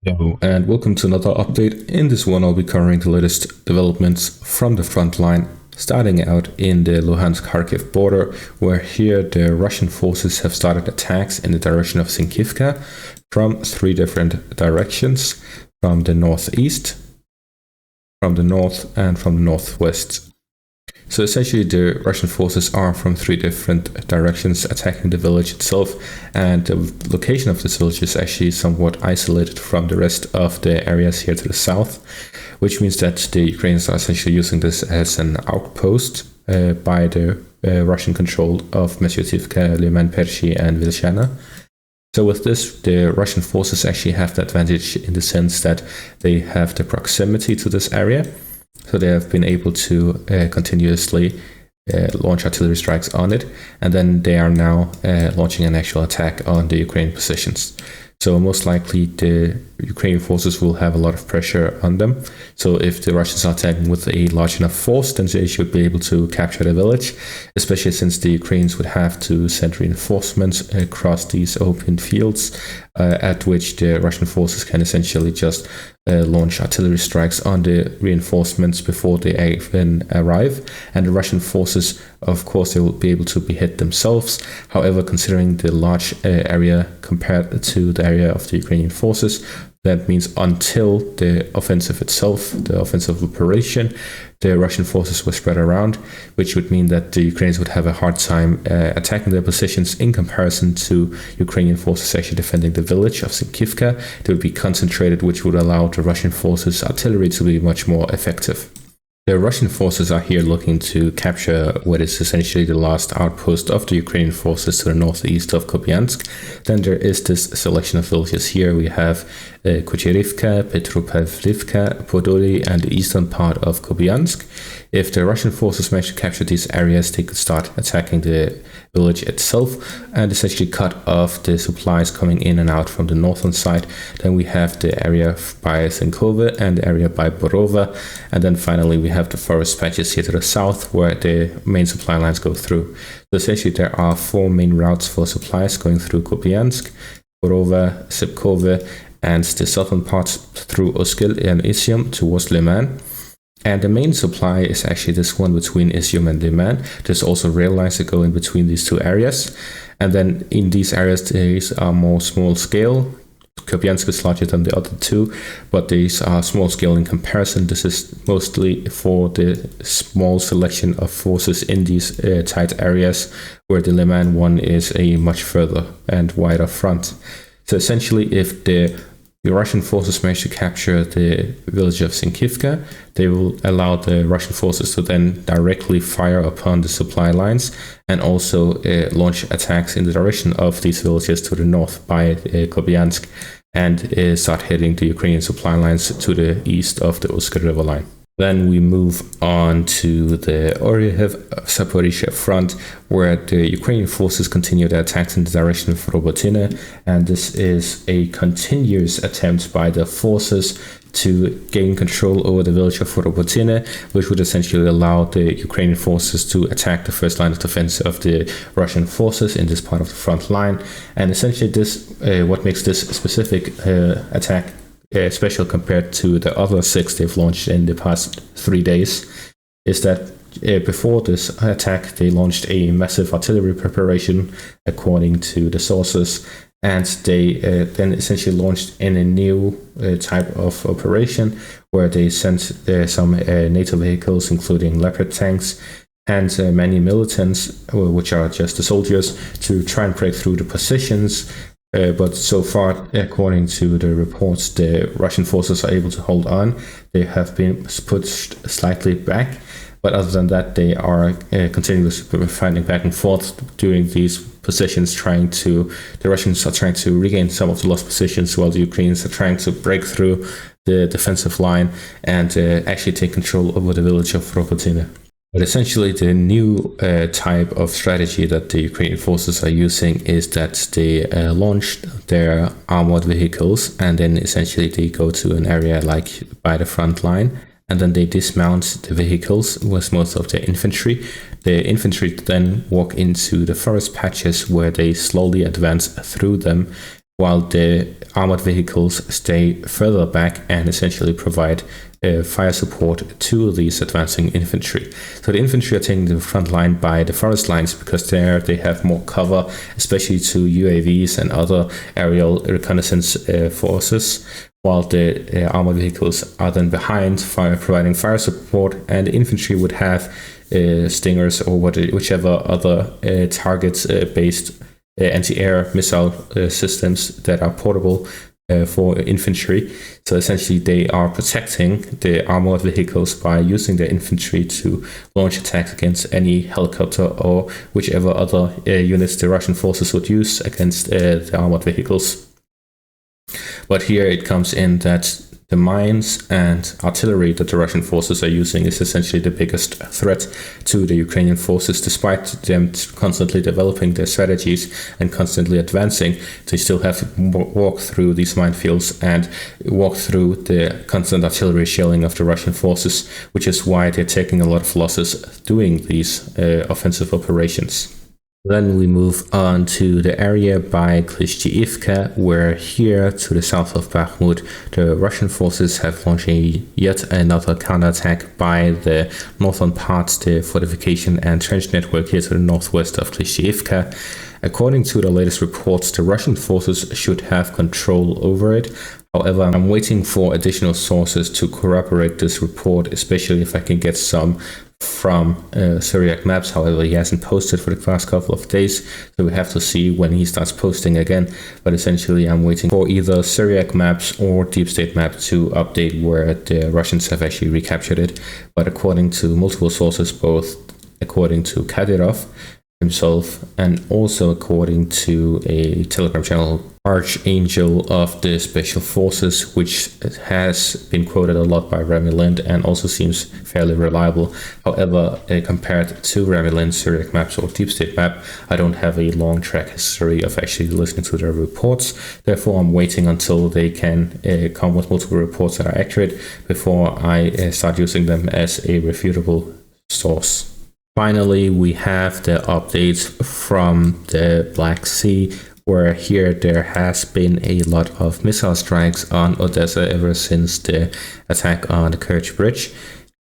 Hello, and welcome to another update. In this one, I'll be covering the latest developments from the front line, starting out in the Luhansk-Kharkiv border, where here the Russian forces have started attacks in the direction of Klischiivka from three different directions, from the northeast, from the north, and from the northwest. So essentially the Russian forces are from three different directions attacking the village itself, and the location of this village is actually somewhat isolated from the rest of the areas here to the south, which means that the Ukrainians are essentially using this as an outpost by the Russian control of Recapture, Liman, Pershi and Vilshana. So with this, the Russian forces actually have the advantage in the sense that they have the proximity to this area. So they have been able to continuously launch artillery strikes on it, and then they are now launching an actual attack on the Ukrainian positions. So most likely the Ukrainian forces will have a lot of pressure on them. So if the Russians are attacking with a large enough force, then they should be able to capture the village, especially since the Ukrainians would have to send reinforcements across these open fields, at which the Russian forces can essentially just launch artillery strikes on the reinforcements before they even arrive. And the Russian forces, of course, they will be able to be hit themselves. However, considering the large area compared to the area of the Ukrainian forces, that means until the offensive itself, the offensive operation, the Russian forces were spread around, which would mean that the Ukrainians would have a hard time attacking their positions in comparison to Ukrainian forces actually defending the village of Klischiivka. They would be concentrated, which would allow the Russian forces' artillery to be much more effective. The Russian forces are here looking to capture what is essentially the last outpost of the Ukrainian forces to the northeast of Kupiansk. Then there is this selection of villages here. We have Klischiivka, Petropavlivka, Podoli, and the eastern part of Kupiansk. If the Russian forces manage to capture these areas, they could start attacking the village itself and essentially cut off the supplies coming in and out from the northern side. Then we have the area by Senkova and the area by Borova, and then finally we have the forest patches here to the south where the main supply lines go through. So essentially there are four main routes for supplies going through Kupiansk, Borova, Sipkova, and the southern parts through Oskil and Izium towards Liman. And the main supply is actually this one between Izium and Liman. There's also rail lines that go in between these two areas. And then in these areas, these are more small scale. Kupiansk is larger than the other two, but these are small scale in comparison. This is mostly for the small selection of forces in these tight areas, where the Liman one is a much further and wider front. So essentially, if the Russian forces manage to capture the village of Klischiivka, they will allow the Russian forces to then directly fire upon the supply lines and also launch attacks in the direction of these villages to the north by Kupiansk and start hitting the Ukrainian supply lines to the east of the Uskar River line. Then we move on to the Orikhiv Zaporizhzhia front, where the Ukrainian forces continue their attacks in the direction of Robotyne, and this is a continuous attempt by the forces to gain control over the village of Robotyne, which would essentially allow the Ukrainian forces to attack the first line of defense of the Russian forces in this part of the front line. And essentially this, what makes this specific attack special compared to the other 6 they've launched in the past 3 days, is that before this attack they launched a massive artillery preparation according to the sources, and they then essentially launched in a new type of operation where they sent some NATO vehicles including Leopard tanks and many militants, which are just the soldiers, to try and break through the positions. But so far, according to the reports, the Russian forces are able to hold on. They have been pushed slightly back, but other than that, they are continuously fighting back and forth during these positions. The Russians are trying to regain some of the lost positions, while the Ukrainians are trying to break through the defensive line and actually take control over the village of Robotyne. But essentially, the new type of strategy that the Ukrainian forces are using is that they launched their armored vehicles, and then essentially they go to an area like by the front line, and then they dismount the vehicles with most of their infantry. The infantry then walk into the forest patches where they slowly advance through them while the armored vehicles stay further back and essentially provide fire support to these advancing infantry. So the infantry are taking the front line by the forest lines because there they have more cover, especially to UAVs and other aerial reconnaissance forces, while the armored vehicles are then behind, providing fire support, and the infantry would have stingers or whichever other targets-based anti-air missile systems that are portable for infantry. So essentially they are protecting the armored vehicles by using their infantry to launch attacks against any helicopter or whichever other units the Russian forces would use against the armored vehicles. But here it comes in that the mines and artillery that the Russian forces are using is essentially the biggest threat to the Ukrainian forces. Despite them constantly developing their strategies and constantly advancing, they still have to walk through these minefields and walk through the constant artillery shelling of the Russian forces, which is why they're taking a lot of losses doing these offensive operations. Then we move on to the area by Klischiivka, where here to the south of Bakhmut, the Russian forces have launched yet another counterattack by the northern parts, the fortification and trench network here to the northwest of Klischiivka. According to the latest reports, the Russian forces should have control over it. However, I'm waiting for additional sources to corroborate this report, especially if I can get some from Syriac Maps. However, he hasn't posted for the past couple of days, so we have to see when he starts posting again. But essentially, I'm waiting for either Syriac Maps or Deep State Map to update where the Russians have actually recaptured it. But according to multiple sources, both according to Kadyrov himself and also according to a Telegram channel, Archangel of the Special Forces, which has been quoted a lot by Remy Lind and also seems fairly reliable. However, compared to Remy Lind's Syriac Maps or Deep State Map, I don't have a long track history of actually listening to their reports. Therefore, I'm waiting until they can come with multiple reports that are accurate before I start using them as a refutable source. Finally, we have the updates from the Black Sea, where here there has been a lot of missile strikes on Odessa ever since the attack on the Kerch Bridge,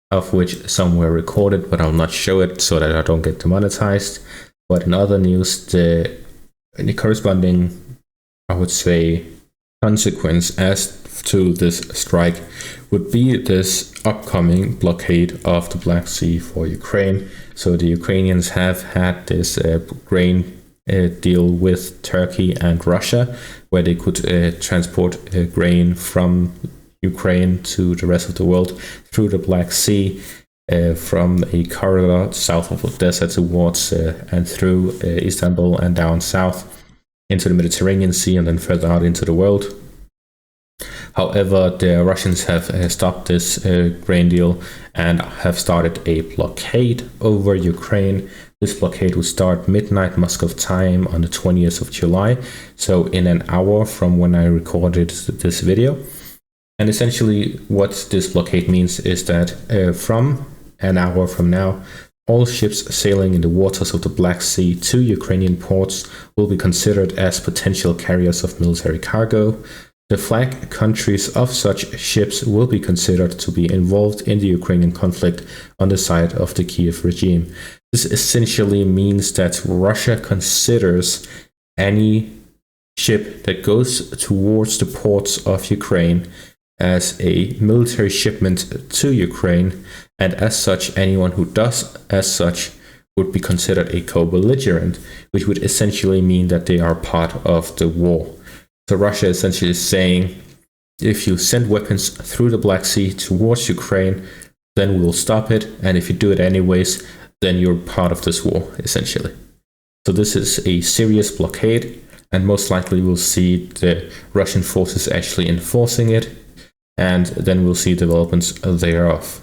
of which some were recorded, but I'll not show it so that I don't get demonetized. But in other news, the corresponding, I would say, consequence as to this strike would be this upcoming blockade of the Black Sea for Ukraine. So the Ukrainians have had this grain deal with Turkey and Russia, where they could transport grain from Ukraine to the rest of the world through the Black Sea from a corridor south of Odessa towards and through Istanbul and down south into the Mediterranean Sea and then further out into the world. However, the Russians have stopped this grain deal and have started a blockade over Ukraine. This blockade will start midnight Moscow time on the 20th of July, so in an hour from when I recorded this video. And essentially what this blockade means is that from an hour from now, all ships sailing in the waters of the Black Sea to Ukrainian ports will be considered as potential carriers of military cargo. The flag countries of such ships will be considered to be involved in the Ukrainian conflict on the side of the Kiev regime. This essentially means that Russia considers any ship that goes towards the ports of Ukraine as a military shipment to Ukraine, and as such, anyone who does as such would be considered a co-belligerent, which would essentially mean that they are part of the war. So Russia essentially is saying, if you send weapons through the Black Sea towards Ukraine, then we will stop it. And if you do it anyways, then you're part of this war, essentially. So this is a serious blockade, and most likely we'll see the Russian forces actually enforcing it, and then we'll see developments thereof.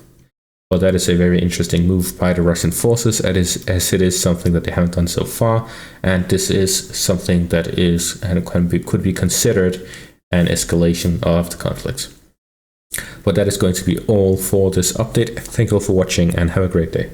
But that is a very interesting move by the Russian forces, as it is something that they haven't done so far, and this is something that is and could be considered an escalation of the conflict. But that is going to be all for this update. Thank you all for watching and have a great day.